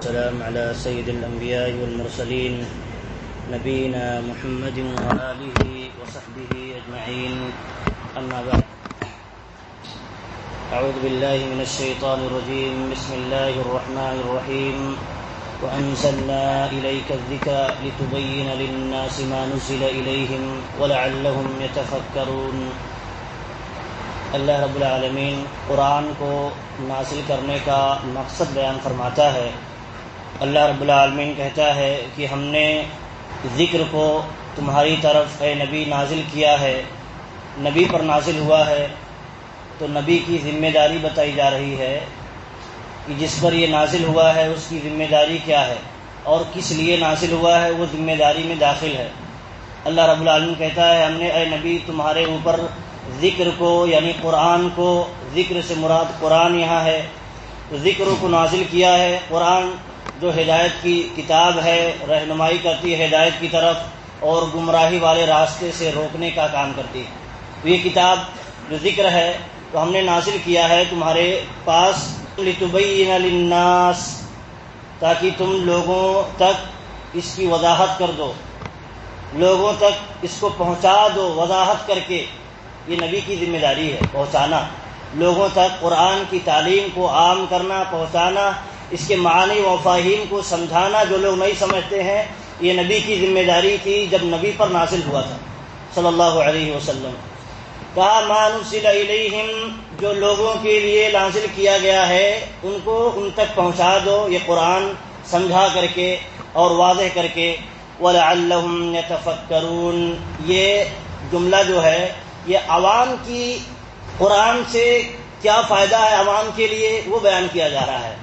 السلام على سيد الأنبياء والمرسلين نبينا محمد وآله وصحبه أجمعين أما بعد أعوذ بالله من الشيطان الرجيم بسم الله الرحمن الرحيم وأنزلنا إليك الذكر لتبين للناس ما نزل إليهم ولعلهم يتفكرون۔ اللہ رب العالمین قرآن کو نازل کرنے کا مقصد بیان فرماتا ہے۔ اللہ رب العالمین کہتا ہے کہ ہم نے ذکر کو تمہاری طرف اے نبی نازل کیا ہے، نبی پر نازل ہوا ہے، تو نبی کی ذمہ داری بتائی جا رہی ہے کہ جس پر یہ نازل ہوا ہے اس کی ذمہ داری کیا ہے اور کس لیے نازل ہوا ہے، وہ ذمہ داری میں داخل ہے۔ اللہ رب العالمین کہتا ہے ہم نے اے نبی تمہارے اوپر ذکر کو یعنی قرآن کو، ذکر سے مراد قرآن یہاں ہے، تو ذکر کو نازل کیا ہے۔ قرآن جو ہدایت کی کتاب ہے، رہنمائی کرتی ہے ہدایت کی طرف اور گمراہی والے راستے سے روکنے کا کام کرتی ہے۔ تو یہ کتاب جو ذکر ہے تو ہم نے نازل کیا ہے تمہارے پاس لتبین للناس، تاکہ تم لوگوں تک اس کی وضاحت کر دو، لوگوں تک اس کو پہنچا دو وضاحت کر کے۔ یہ نبی کی ذمہ داری ہے پہنچانا، لوگوں تک قرآن کی تعلیم کو عام کرنا، پہنچانا، اس کے معنی و مفاہیم کو سمجھانا۔ جو لوگ نہیں سمجھتے ہیں یہ نبی کی ذمہ داری تھی جب نبی پر نازل ہوا تھا صلی اللہ علیہ وسلم۔ کہا ما نزل الیہم، جو لوگوں کے لیے نازل کیا گیا ہے ان کو ان تک پہنچا دو، یہ قرآن سمجھا کر کے اور واضح کر کے۔ وَلَعَلَّهُمْ يَتَفَكَّرُونَ، یہ جملہ جو ہے یہ عوام کی قرآن سے کیا فائدہ ہے عوام کے لیے وہ بیان کیا جا رہا ہے۔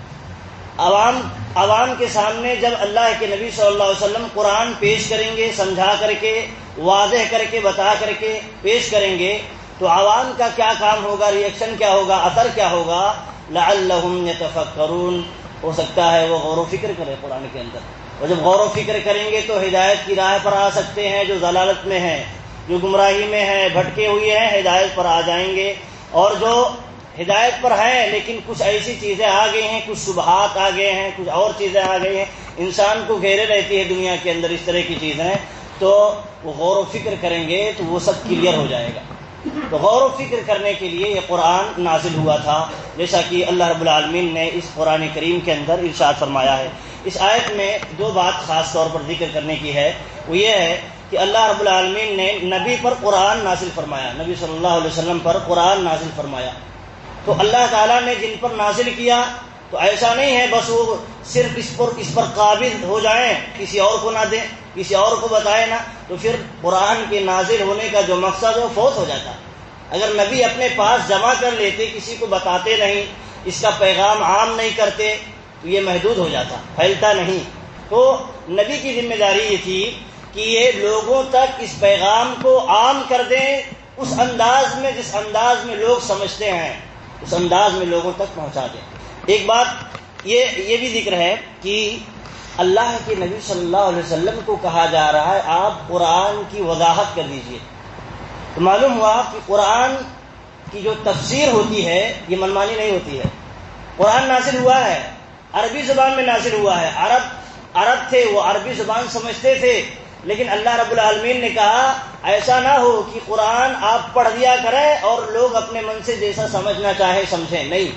عوام کے سامنے جب اللہ کے نبی صلی اللہ علیہ وسلم قرآن پیش کریں گے، سمجھا کر کے، واضح کر کے، بتا کر کے پیش کریں گے، تو عوام کا کیا کام ہوگا، ری ایکشن کیا ہوگا، اثر کیا ہوگا؟ لعلہم یتفکرون، ہو سکتا ہے وہ غور و فکر کرے قرآن کے اندر، اور جب غور و فکر کریں گے تو ہدایت کی راہ پر آ سکتے ہیں۔ جو ضلالت میں ہیں، جو گمراہی میں ہیں، بھٹکے ہوئے ہیں، ہدایت پر آ جائیں گے۔ اور جو ہدایت پر ہیں لیکن کچھ ایسی چیزیں آ گئی ہیں، کچھ شبہات آ گئے ہیں، کچھ اور چیزیں آ گئی ہیں، انسان کو گھیرے رہتی ہے دنیا کے اندر اس طرح کی چیزیں، تو وہ غور و فکر کریں گے تو وہ سب کلیئر ہو جائے گا۔ تو غور و فکر کرنے کے لیے یہ قرآن نازل ہوا تھا، جیسا کہ اللہ رب العالمین نے اس قرآن کریم کے اندر ارشاد فرمایا ہے۔ اس آیت میں دو بات خاص طور پر ذکر کرنے کی ہے، وہ یہ ہے کہ اللہ رب العالمین نے نبی پر قرآن نازل فرمایا، نبی صلی اللہ علیہ وسلم پر قرآن نازل فرمایا۔ تو اللہ تعالیٰ نے جن پر نازل کیا تو ایسا نہیں ہے بس وہ صرف اس پر قابض ہو جائیں، کسی اور کو نہ دیں، کسی اور کو بتائیں نہ، تو پھر قرآن کے نازل ہونے کا جو مقصد ہے وہ فوت ہو جاتا۔ اگر نبی اپنے پاس جمع کر لیتے، کسی کو بتاتے نہیں، اس کا پیغام عام نہیں کرتے تو یہ محدود ہو جاتا، پھیلتا نہیں۔ تو نبی کی ذمہ داری یہ تھی کہ یہ لوگوں تک اس پیغام کو عام کر دیں، اس انداز میں جس انداز میں لوگ سمجھتے ہیں اس انداز میں لوگوں تک پہنچا دیں۔ ایک بات یہ بھی ذکر ہے کہ اللہ کے نبی صلی اللہ علیہ وسلم کو کہا جا رہا ہے آپ قرآن کی وضاحت کر دیجئے۔ تو معلوم ہوا کہ قرآن کی جو تفسیر ہوتی ہے یہ منمانی نہیں ہوتی ہے۔ قرآن نازل ہوا ہے، عربی زبان میں نازل ہوا ہے، عرب تھے، وہ عربی زبان سمجھتے تھے، لیکن اللہ رب العالمین نے کہا ایسا نہ ہو کہ قرآن آپ پڑھ دیا کریں اور لوگ اپنے من سے جیسا سمجھنا چاہے سمجھیں، نہیں،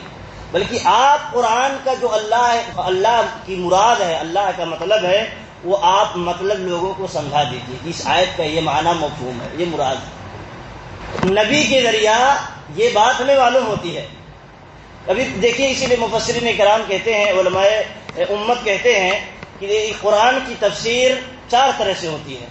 بلکہ آپ قرآن کا جو اللہ کی مراد ہے، اللہ کا مطلب ہے، وہ آپ مطلب لوگوں کو سمجھا دیجیے۔ اس آیت کا یہ معنی مفہوم ہے، یہ مراد ہے۔ نبی کے ذریعہ یہ بات ہمیں معلوم ہوتی ہے۔ ابھی دیکھیے اسی لیے مفسرین کرام کہتے ہیں، علماء امت کہتے ہیں کہ قرآن کی تفسیر چار طرح سے ہوتی ہے۔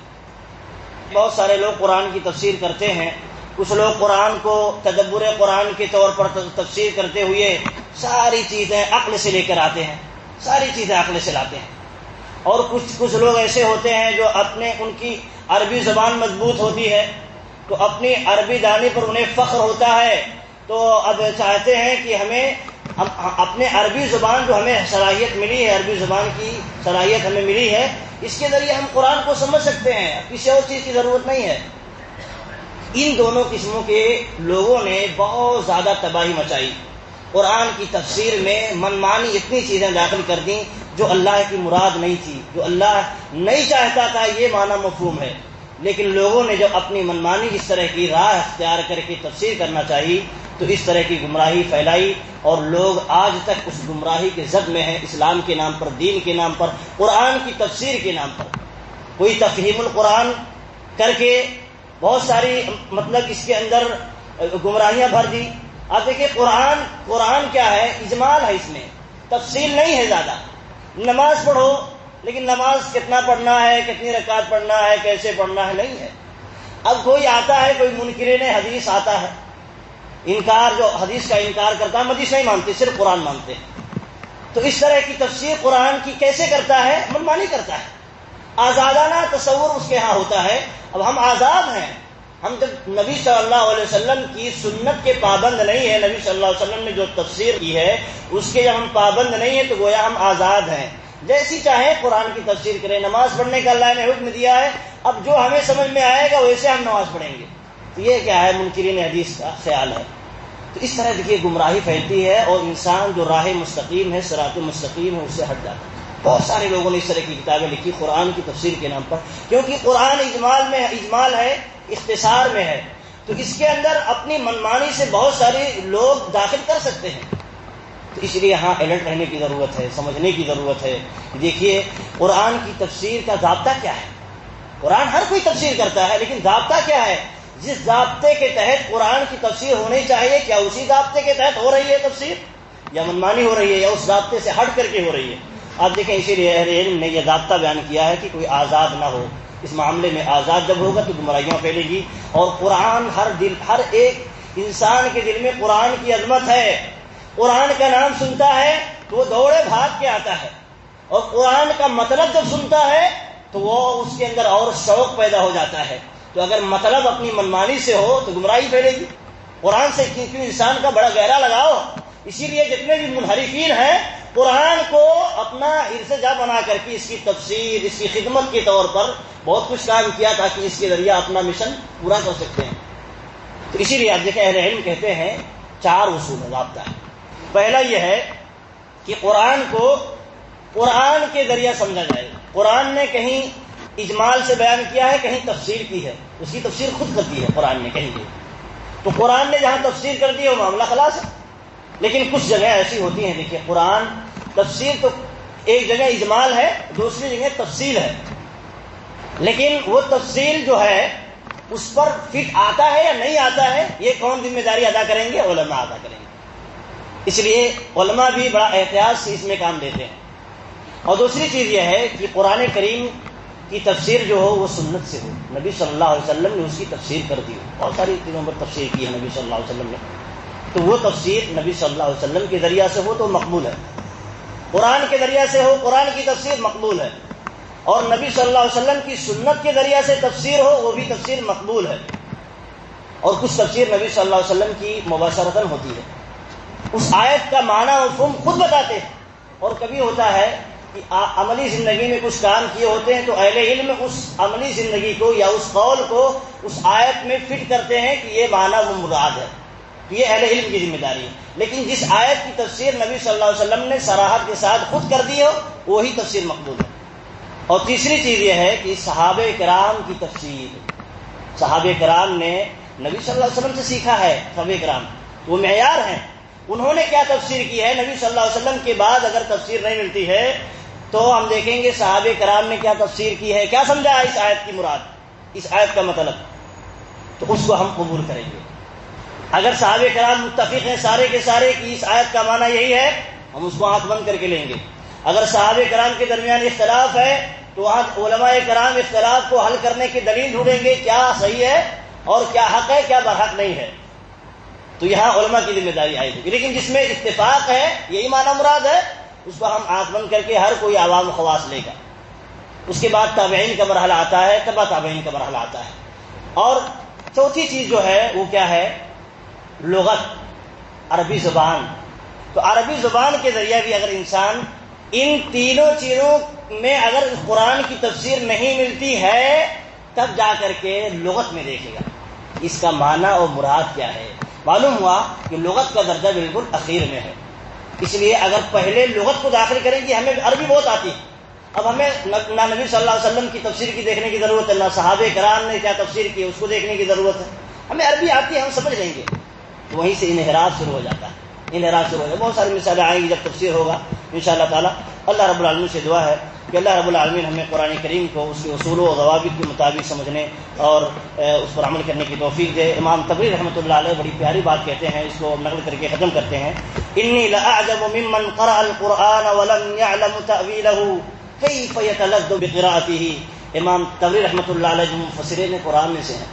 بہت سارے لوگ قرآن کی تفسیر کرتے ہیں، کچھ لوگ قرآن کو تدبر قرآن کے طور پر تفسیر کرتے ہوئے ساری چیزیں عقل سے لے کر آتے ہیں، ساری چیزیں عقل سے لاتے ہیں، اور کچھ لوگ ایسے ہوتے ہیں جو ان کی عربی زبان مضبوط ہوتی ہے تو اپنی عربی دانی پر انہیں فخر ہوتا ہے، تو اب چاہتے ہیں کہ ہمیں اپنے عربی زبان جو ہمیں صلاحیت ملی ہے، عربی زبان کی صلاحیت ہمیں ملی ہے، اس کے ذریعے ہم قرآن کو سمجھ سکتے ہیں، کسی اور چیز کی ضرورت نہیں ہے۔ ان دونوں قسموں کے لوگوں نے بہت زیادہ تباہی مچائی، قرآن کی تفسیر میں منمانی اتنی چیزیں داخل کر دیں جو اللہ کی مراد نہیں تھی، جو اللہ نہیں چاہتا تھا، یہ معنی مفہوم ہے۔ لیکن لوگوں نے جب اپنی منمانی اس طرح کی راہ اختیار کر کے تفسیر کرنا چاہی تو اس طرح کی گمراہی پھیلائی، اور لوگ آج تک اس گمراہی کے زد میں ہیں، اسلام کے نام پر، دین کے نام پر، قرآن کی تفسیر کے نام پر۔ کوئی تفہیم القرآن کر کے بہت ساری مطلب اس کے اندر گمراہیاں بھر دی۔ آپ دیکھیں قرآن کیا ہے؟ اجمال ہے، اس میں تفصیل نہیں ہے زیادہ۔ نماز پڑھو، لیکن نماز کتنا پڑھنا ہے، کتنی رکعت پڑھنا ہے، کیسے پڑھنا ہے، نہیں ہے۔ اب کوئی آتا ہے، کوئی منکرین حدیث آتا ہے، جو حدیث کا انکار کرتا ہے، حدیث نہیں مانتے، صرف قرآن مانتے ہیں، تو اس طرح کی تفسیر قرآن کی کیسے کرتا ہے؟ منمانی کرتا ہے، آزادانہ تصور اس کے ہاں ہوتا ہے۔ اب ہم آزاد ہیں، ہم جب نبی صلی اللہ علیہ وسلم کی سنت کے پابند نہیں ہیں، نبی صلی اللہ علیہ وسلم نے جو تفسیر کی ہے اس کے جب ہم پابند نہیں ہیں تو گویا ہم آزاد ہیں، جیسی چاہیں قرآن کی تفسیر کریں۔ نماز پڑھنے کا اللہ نے حکم دیا ہے، اب جو ہمیں سمجھ میں آئے گا ویسے ہم نماز پڑھیں گے، تو یہ کیا ہے؟ منکرین حدیث کا خیال ہے۔ تو اس طرح دیکھیے گمراہی پھیلتی ہے، اور انسان جو راہ مستقیم ہے، صراط مستقیم ہے، اس سے ہٹ جاتا ہے۔ بہت سارے لوگوں نے اس طرح کی کتابیں لکھی قرآن کی تفسیر کے نام پر، کیونکہ قرآن اجمال ہے، اختصار میں ہے، تو اس کے اندر اپنی منمانی سے بہت سارے لوگ داخل کر سکتے ہیں۔ تو اس لیے یہاں الرٹ رہنے کی ضرورت ہے، سمجھنے کی ضرورت ہے۔ دیکھیے قرآن کی تفسیر کا ضابطہ کیا ہے؟ قرآن ہر کوئی تفسیر کرتا ہے، لیکن ضابطہ کیا ہے؟ جس ضابطے کے تحت قرآن کی تفسیر ہونی چاہیے، کیا اسی ضابطے کے تحت ہو رہی ہے تفسیر، یا منمانی ہو رہی ہے، یا اس ضابطے سے ہٹ کر کے ہو رہی ہے؟ آپ دیکھیں اسی لیے اہل علم نے یہ ضابطہ بیان کیا ہے کہ کوئی آزاد نہ ہو اس معاملے میں۔ آزاد جب ہوگا تو گمراہیاں پھیلے گی، اور قرآن ہر ایک انسان کے دل میں قرآن کی عظمت ہے۔ قرآن کا نام سنتا ہے تو وہ دوڑے بھاگ کے آتا ہے، اور قرآن کا مطلب جب سنتا ہے تو وہ اس کے اندر اور شوق پیدا ہو جاتا ہے۔ تو اگر مطلب اپنی منمانی سے ہو تو گمراہی پھیلے گی۔ قرآن سے کیونکہ انسان کا بڑا گہرا لگاؤ، اسی لیے جتنے بھی منحرفین ہیں قرآن کو اپنا ارتجا بنا کر کے اس کی تفسیر، اس کی خدمت کے طور پر بہت کچھ کام کیا تاکہ اس کے ذریعے اپنا مشن پورا کر سکتے ہیں۔ تو اسی لیے آپ دیکھیں اہل علم کہتے ہیں 4 اصول ضابطہ ہے۔ پہلا یہ ہے کہ قرآن کو قرآن کے ذریعے سمجھا جائے۔ قرآن نے کہیں اجمال سے بیان کیا ہے، کہیں تفسیر کی ہے، اس کی تفسیر خود کرتی ہے قرآن نے کہیں بھی، تو قرآن نے جہاں تفسیر کر دی ہے وہ معاملہ خلاص ہے۔ لیکن کچھ جگہ ایسی ہوتی ہیں، دیکھیے قرآن تفسیر تو ایک جگہ اجمال ہے، دوسری جگہ تفصیل ہے، لیکن وہ تفصیل جو ہے اس پر فٹ آتا ہے یا نہیں آتا ہے، یہ کون ذمہ داری ادا کریں گے؟ علماء ادا کریں گے۔ اس لیے علماء بھی بڑا احتیاط سے اس میں کام دیتے ہیں۔ اور دوسری چیز یہ ہے کہ قرآن کریم کی تفسیر جو ہو وہ سنت سے ہو، نبی صلی اللہ علیہ وسلم نے اس کی تفسیر کر دی ہو، بہت ساری چیزوں پر تفسیر کی ہے نبی صلی اللہ علیہ وسلم نے، تو وہ تفسیر نبی صلی اللہ علیہ وسلم کے ذریعہ سے ہو تو مقبول ہے۔ قرآن کے ذریعہ سے ہو قرآن کی تفسیر مقبول ہے، اور نبی صلی اللہ علیہ وسلم کی سنت کے ذریعہ سے تفسیر ہو وہ بھی تفسیر مقبول ہے۔ اور کچھ تفسیر نبی صلی اللہ علیہ وسلم کی مباشرتاً ہوتی ہے، اس آیت کا معنی مفہوم خود بتاتے ہیں، اور کبھی ہوتا ہے کہ عملی زندگی میں کچھ کام کیے ہوتے ہیں تو اہل علم اس عملی زندگی کو یا اس قول کو اس آیت میں فٹ کرتے ہیں کہ یہ معنی وہ مراد ہے، یہ اہل علم کی ذمہ داری ہے۔ لیکن جس آیت کی تفسیر نبی صلی اللہ علیہ وسلم نے صراحت کے ساتھ خود کر دی ہو وہی تفسیر مقبول ہے۔ اور تیسری چیز یہ ہے کہ صحابہ کرام کی تفسیر، صحابہ کرام نے نبی صلی اللہ علیہ وسلم سے سیکھا ہے، صحابہ کرام وہ معیار ہیں، انہوں نے کیا تفسیر کی ہے، نبی صلی اللہ علیہ وسلم کے بعد اگر تفسیر نہیں ملتی ہے تو ہم دیکھیں گے صحابہ کرام نے کیا تفسیر کی ہے، کیا سمجھا ہے اس آیت کی مراد، اس آیت کا مطلب، تو اس کو ہم قبول کریں گے۔ اگر صحابہ کرام متفق ہیں سارے کے سارے کہ اس آیت کا معنی یہی ہے، ہم اس کو آنکھ بند کر کے لیں گے۔ اگر صحابہ کرام کے درمیان اختلاف ہے تو وہاں علماء کرام اختلاف کو حل کرنے کی دلیل ڈھونڈیں گے، کیا صحیح ہے اور کیا حق ہے، کیا برحق نہیں ہے، تو یہاں علماء کی ذمہ داری آئے گی۔ لیکن جس میں اتفاق ہے یہی معنی مراد ہے، اس کو ہم آنکھ بند کر کے ہر کوئی عوام و خواص لے گا۔ اس کے بعد تابعین کا مرحلہ آتا ہے، تبع تابعین کا مرحلہ آتا ہے۔ اور چوتھی چیز جو ہے وہ کیا ہے؟ لغت، عربی زبان۔ تو عربی زبان کے ذریعے بھی اگر انسان ان تینوں چیزوں میں اگر قرآن کی تفسیر نہیں ملتی ہے تب جا کر کے لغت میں دیکھے گا اس کا معنی اور مراد کیا ہے۔ معلوم ہوا کہ لغت کا درجہ بالکل اخیر میں ہے، اس لیے اگر پہلے لغت کو داخل کریں کہ ہمیں عربی بہت آتی ہے، اب ہمیں نہ نبی صلی اللہ علیہ وسلم کی تفسیر کی دیکھنے کی ضرورت ہے، نہ صحابہ کرام نے کیا تفسیر کی اس کو دیکھنے کی ضرورت ہے، ہمیں عربی آتی ہے، ہم سمجھ لیں گے، تو وہیں سے انحراف شروع ہو جاتا ہے، انحراف شروع ہو جاتا ہے۔ بہت ساری مثالیں آئیں گی جب تفسیر ہوگا انشاءاللہ تعالی۔ اللہ رب العالمین سے دعا ہے کہ اللہ رب العالمین ہمیں قرآن کریم کو اس کے اصول و ضوابط کے مطابق سمجھنے اور اس پر عمل کرنے کی توفیق دے۔ امام طبری رحمۃ اللہ علیہ بڑی پیاری بات کہتے ہیں، اس کو نقل کر کے ختم کرتے ہیں، انی لاعجب ممن قرأ القرآن ولم يعلم تأویلہ کیف یتلذ بقراءتہ۔ امام طبری رحمۃ اللہ علیہ جو مفسرین قرآن میں سے ہیں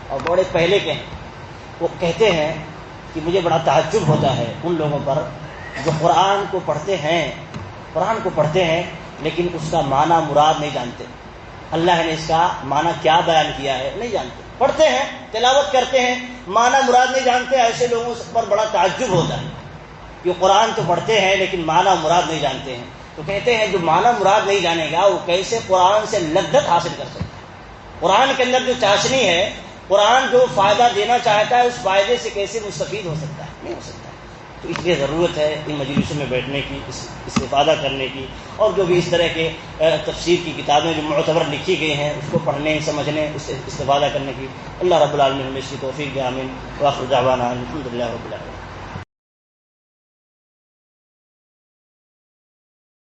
اور بڑے پہلے کے ہیں، وہ کہتے ہیں کہ مجھے بڑا تعجب ہوتا ہے ان لوگوں پر جو قرآن کو پڑھتے ہیں لیکن اس کا معنی مراد نہیں جانتے، اللہ نے اس کا معنی کیا بیان کیا ہے نہیں جانتے، پڑھتے ہیں تلاوت کرتے ہیں معنی مراد نہیں جانتے، ایسے لوگوں پر بڑا تعجب ہوتا ہے کہ قرآن تو پڑھتے ہیں لیکن معنی مراد نہیں جانتے ہیں۔ تو کہتے ہیں جو معنی مراد نہیں جانے گا وہ کیسے قرآن سے لذت حاصل کر سکتا ہے؟ قرآن کے اندر جو چاشنی ہے، قرآن جو فائدہ دینا چاہتا ہے اس فائدے سے کیسے مستفید ہو سکتا ہے؟ نہیں ہو سکتا۔ تو اس لیے ضرورت ہے ان مجلسوں میں بیٹھنے کی، استفادہ کرنے کی، اور جو بھی اس طرح کے تفسیر کی کتابیں جو معتبر لکھی گئی ہیں اس کو پڑھنے سمجھنے اس سے استفادہ کرنے کی۔ اللہ رب العالمین ہمیں اس کی توفیق دے، آمین۔ وآخر دعوانا الحمدللہ رب العالمین۔